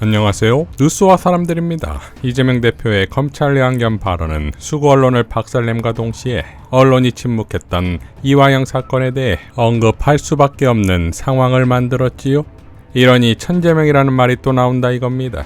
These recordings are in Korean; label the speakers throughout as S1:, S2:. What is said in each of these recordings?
S1: 안녕하세요. 뉴스와 사람들입니다. 이재명 대표의 검찰 내항견 발언은 수구 언론을 박살냄과 동시에 언론이 침묵했던 이화영 사건에 대해 언급할 수밖에 없는 상황을 만들었지요. 이러니 천재명이라는 말이 또 나온다 이겁니다.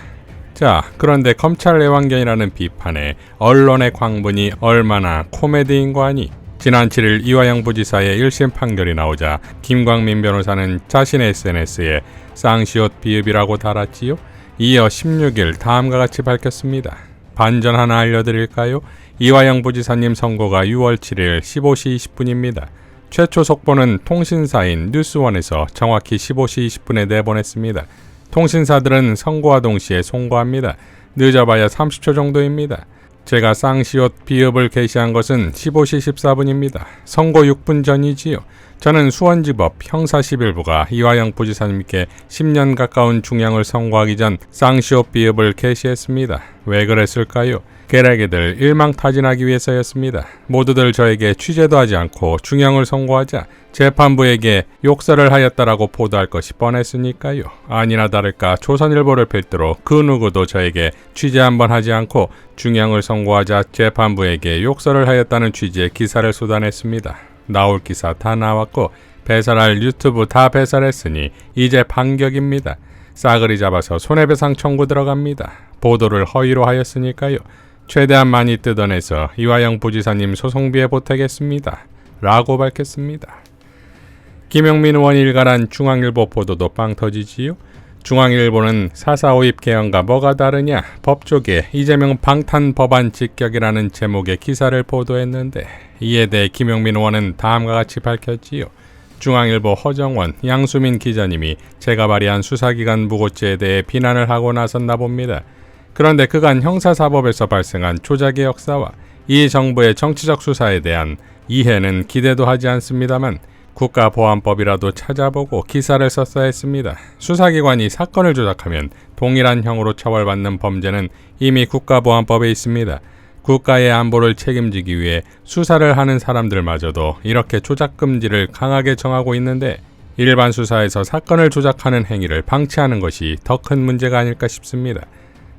S1: 자, 그런데 검찰 내환견이라는 비판에 언론의 광분이 얼마나 코미디인 거 아니? 지난 7일 이화영 부지사의 1심 판결이 나오자 김광민 변호사는 자신의 SNS에 쌍시옷 비읍이라고 달았지요. 이어 16일 다음과 같이 밝혔습니다. 반전 하나 알려드릴까요? 이화영 부지사님 선고가 6월 7일 15시 20분입니다. 최초 속보는 통신사인 뉴스원에서 정확히 15시 20분에 내보냈습니다. 통신사들은 선고와 동시에 송고합니다. 늦어봐야 30초 정도입니다. 제가 쌍시옷 비읍을 게시한 것은 15시 14분입니다. 선고 6분 전이지요. 저는 수원지법 형사11부가 이화영 부지사님께 10년 가까운 중형을 선고하기 전 쌍시옷 비읍을 게시했습니다. 왜 그랬을까요? 개래개들 일망타진하기 위해서였습니다. 모두들 저에게 취재도 하지 않고 중형을 선고하자 재판부에게 욕설을 하였다라고 보도할 것이 뻔했으니까요. 아니나 다를까 조선일보를 필두로 그 누구도 저에게 취재 한번 하지 않고 중형을 선고하자 재판부에게 욕설을 하였다는 취지의 기사를 쏟아냈습니다. 나올 기사 다 나왔고 배설할 유튜브 다 배설했으니 이제 반격입니다. 싸그리 잡아서 손해배상 청구 들어갑니다. 보도를 허위로 하였으니까요. 최대한 많이 뜯어내서 이화영 부지사님 소송비에 보태겠습니다. 라고 밝혔습니다. 김영민 의원 일가란 중앙일보 보도도 빵 터지지요. 중앙일보는 4.4.5입 개헌과 뭐가 다르냐? 법조계 이재명 방탄 법안 직격이라는 제목의 기사를 보도했는데 이에 대해 김영민 의원은 다음과 같이 밝혔지요. 중앙일보 허정원, 양수민 기자님이 제가 발의한 수사기관 무고죄에 대해 비난을 하고 나섰나 봅니다. 그런데 그간 형사사법에서 발생한 조작의 역사와 이 정부의 정치적 수사에 대한 이해는 기대도 하지 않습니다만 국가보안법이라도 찾아보고 기사를 썼어야 했습니다. 수사기관이 사건을 조작하면 동일한 형으로 처벌받는 범죄는 이미 국가보안법에 있습니다. 국가의 안보를 책임지기 위해 수사를 하는 사람들마저도 이렇게 조작 금지를 강하게 정하고 있는데 일반 수사에서 사건을 조작하는 행위를 방치하는 것이 더 큰 문제가 아닐까 싶습니다.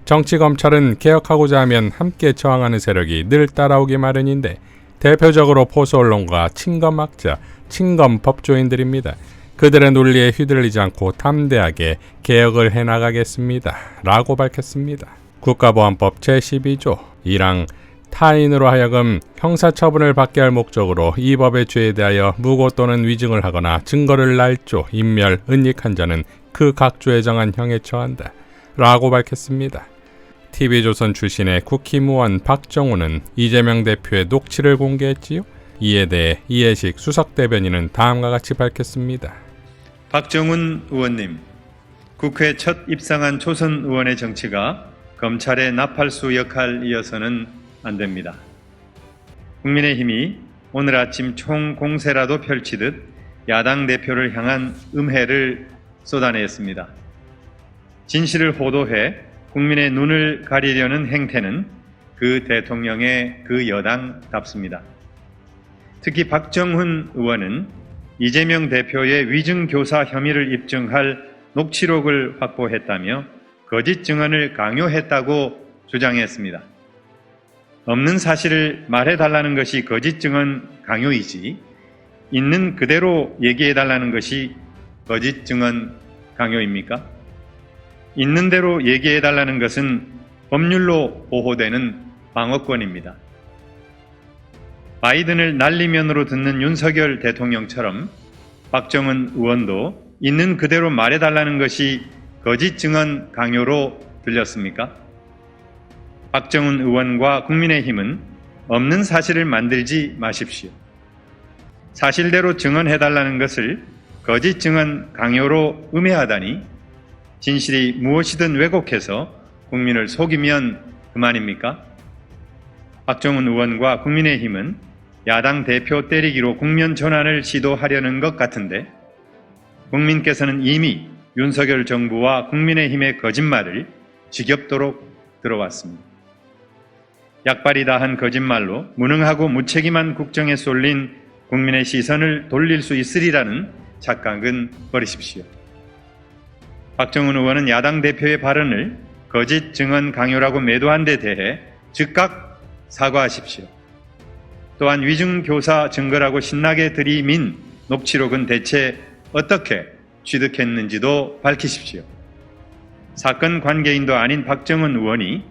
S1: 정치검찰은 개혁하고자 하면 함께 저항하는 세력이 늘 따라오기 마련인데 대표적으로 보수언론과 친검학자, 친검법조인들입니다. 그들의 논리에 휘둘리지 않고 담대하게 개혁을 해나가겠습니다. 라고 밝혔습니다. 국가보안법 제12조 1항 타인으로 하여금 형사처분을 받게 할 목적으로 이 법의 죄에 대하여 무고 또는 위증을 하거나 증거를 날조, 인멸, 은닉한 자는 그 각 조에 정한 형에 처한다. 라고 밝혔습니다. TV조선 출신의 국힘의원 박정우는 이재명 대표의 녹취를 공개했지요. 이에 대해 이해식 수석대변인은 다음과 같이 밝혔습니다.
S2: 박정훈 의원님, 국회 첫 입상한 초선 의원의 정치가 검찰의 나팔수 역할이어서는 안 됩니다. 국민의힘이 오늘 아침 총공세라도 펼치듯 야당 대표를 향한 음해를 쏟아냈습니다. 진실을 호도해 국민의 눈을 가리려는 행태는 그 대통령의 그 여당답습니다. 특히 박정훈 의원은 이재명 대표의 위증교사 혐의를 입증할 녹취록을 확보했다며 거짓 증언을 강요했다고 주장했습니다. 없는 사실을 말해달라는 것이 거짓 증언 강요이지 있는 그대로 얘기해달라는 것이 거짓 증언 강요입니까? 있는 대로 얘기해달라는 것은 법률로 보호되는 방어권입니다. 바이든을 날리면으로 듣는 윤석열 대통령처럼 박정훈 의원도 있는 그대로 말해달라는 것이 거짓 증언 강요로 들렸습니까? 박정훈 의원과 국민의힘은 없는 사실을 만들지 마십시오. 사실대로 증언해달라는 것을 거짓 증언 강요로 음해하다니 진실이 무엇이든 왜곡해서 국민을 속이면 그만입니까? 박정훈 의원과 국민의힘은 야당 대표 때리기로 국면 전환을 시도하려는 것 같은데 국민께서는 이미 윤석열 정부와 국민의힘의 거짓말을 지겹도록 들어왔습니다. 약발이 다한 거짓말로 무능하고 무책임한 국정에 쏠린 국민의 시선을 돌릴 수 있으리라는 착각은 버리십시오. 박정훈 의원은 야당 대표의 발언을 거짓 증언 강요라고 매도한 데 대해 즉각 사과하십시오. 또한 위중교사 증거라고 신나게 들이민 녹취록은 대체 어떻게 취득했는지도 밝히십시오. 사건 관계인도 아닌 박정훈 의원이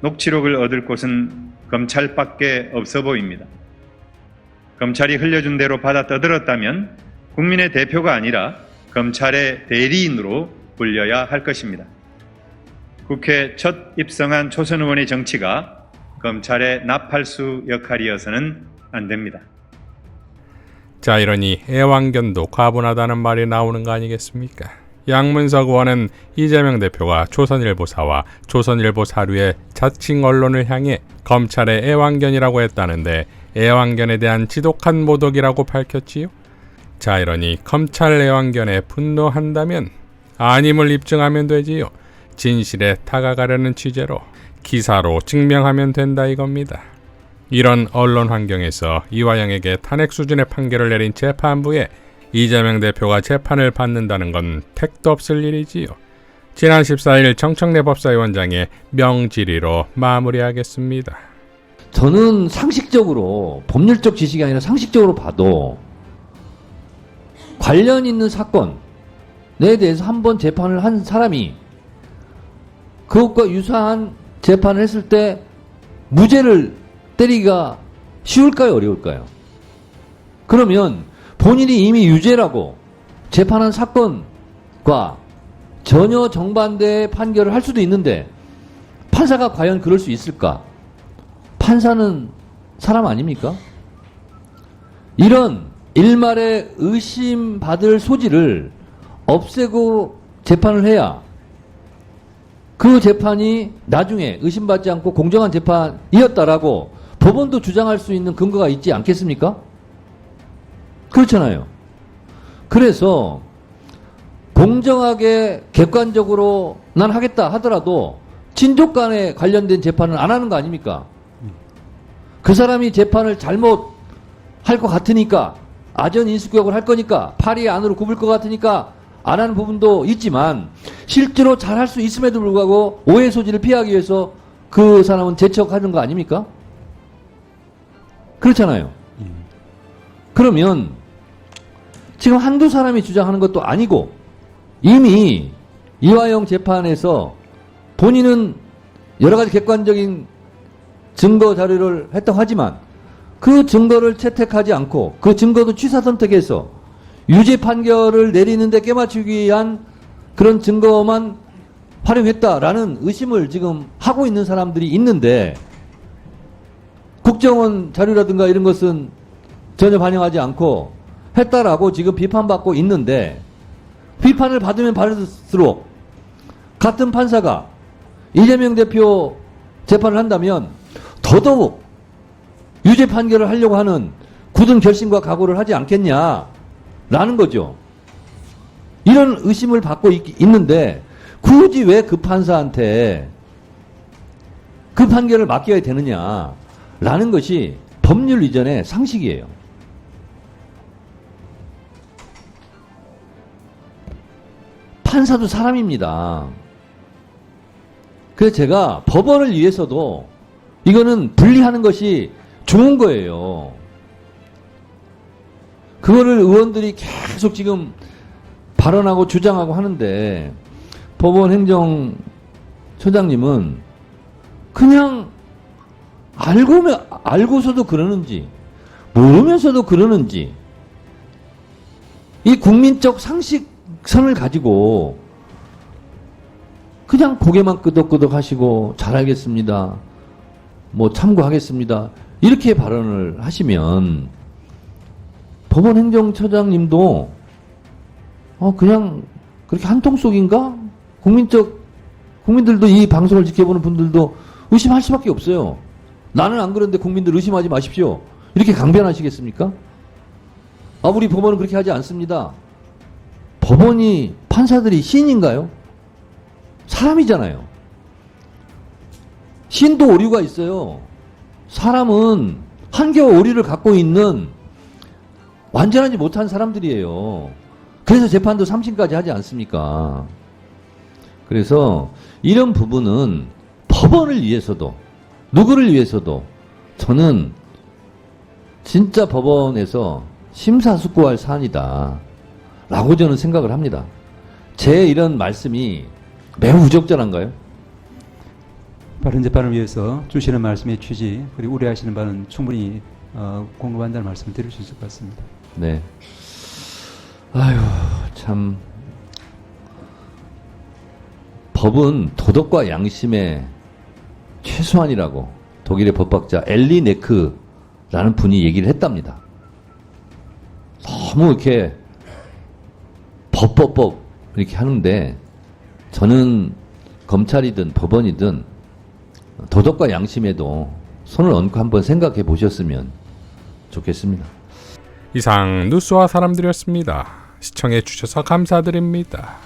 S2: 녹취록을 얻을 곳은 검찰밖에 없어 보입니다. 검찰이 흘려준 대로 받아 떠들었다면 국민의 대표가 아니라 검찰의 대리인으로 불려야 할 것입니다. 국회 첫 입성한 초선 의원의 정치가 검찰의 나팔수 역할이어서는 안 됩니다.
S1: 자, 이러니 애완견도 과분하다는 말이 나오는 거 아니겠습니까? 양문석 의원은 이재명 대표가 조선일보사와 조선일보 사료의 자칭 언론을 향해 검찰의 애완견이라고 했다는데 애완견에 대한 지독한 모독이라고 밝혔지요. 자, 이러니 검찰 애완견에 분노한다면 아님을 입증하면 되지요. 진실에 다가가려는 취재로 기사로 증명하면 된다 이겁니다. 이런 언론 환경에서 이화영에게 탄핵 수준의 판결을 내린 재판부에 이재명 대표가 재판을 받는다는 건 택도 없을 일이지요. 지난 14일 정청래 법사위원장의 명질의로 마무리하겠습니다.
S3: 저는 상식적으로, 법률적 지식이 아니라 상식적으로 봐도 관련 있는 사건에 대해서 한번 재판을 한 사람이 그것과 유사한 재판을 했을 때 무죄를 때리기가 쉬울까요? 어려울까요? 그러면 본인이 이미 유죄라고 재판한 사건과 전혀 정반대의 판결을 할 수도 있는데 판사가 과연 그럴 수 있을까? 판사는 사람 아닙니까? 이런 일말의 의심받을 소지를 없애고 재판을 해야 그 재판이 나중에 의심받지 않고 공정한 재판이었다라고 법원도 주장할 수 있는 근거가 있지 않겠습니까? 그렇잖아요. 그래서 공정하게 객관적으로 난 하겠다 하더라도 친족 간에 관련된 재판은 안 하는 거 아닙니까? 그 사람이 재판을 잘못 할 것 같으니까 아전 인수격을 할 거니까 팔이 안으로 굽을 것 같으니까 안 하는 부분도 있지만 실제로 잘 할 수 있음에도 불구하고 오해 소지를 피하기 위해서 그 사람은 재척하는 거 아닙니까? 그렇잖아요. 그러면 지금 한두 사람이 주장하는 것도 아니고 이미 이화영 재판에서 본인은 여러 가지 객관적인 증거 자료를 했다고 하지만 그 증거를 채택하지 않고 그 증거도 취사 선택해서 유죄 판결을 내리는데 깨맞추기 위한 그런 증거만 활용했다라는 의심을 지금 하고 있는 사람들이 있는데 국정원 자료라든가 이런 것은 전혀 반영하지 않고 했다라고 지금 비판받고 있는데 비판을 받으면 받을수록 같은 판사가 이재명 대표 재판을 한다면 더더욱 유죄 판결을 하려고 하는 굳은 결심과 각오를 하지 않겠냐라는 거죠. 이런 의심을 받고 있는데 굳이 왜 그 판사한테 그 판결을 맡겨야 되느냐라는 것이 법률 이전의 상식이에요. 판사도 사람입니다. 그래서 제가 법원을 위해서도 이거는 분리하는 것이 좋은 거예요. 그거를 의원들이 계속 지금 발언하고 주장하고 하는데 법원 행정처장님은 그냥 알고서도 그러는지 모르면서도 그러는지 이 국민적 상식선을 가지고 그냥 고개만 끄덕끄덕 하시고 잘 알겠습니다. 뭐 참고하겠습니다. 이렇게 발언을 하시면 법원 행정처장님도 그냥 그렇게 한통속인가? 국민들도 이 방송을 지켜보는 분들도 의심할 수밖에 없어요. 나는 안 그런데 국민들 의심하지 마십시오. 이렇게 강변하시겠습니까? 우리 법원은 그렇게 하지 않습니다. 법원이 판사들이 신인가요? 사람이잖아요. 신도 오류가 있어요. 사람은 한겨울 오류를 갖고 있는 완전하지 못한 사람들이에요. 그래서 재판도 3심까지 하지 않습니까? 그래서 이런 부분은 법원을 위해서도 누구를 위해서도 저는 진짜 법원에서 심사숙고할 사안이다 라고 저는 생각을 합니다. 제 이런 말씀이 매우 부적절한가요?
S4: 바른 재판을 위해서 주시는 말씀의 취지 그리고 우려하시는 바는 충분히 공감한다는 말씀을 드릴 수 있을 것 같습니다.
S3: 네. 아유, 참. 법은 도덕과 양심의 최소한이라고 독일의 법학자 엘리 네크라는 분이 얘기를 했답니다. 너무 이렇게 법 이렇게 하는데 저는 검찰이든 법원이든 도덕과 양심에도 손을 얹고 한번 생각해 보셨으면 좋겠습니다.
S1: 이상 누수와 사람들이었습니다. 시청해 주셔서 감사드립니다.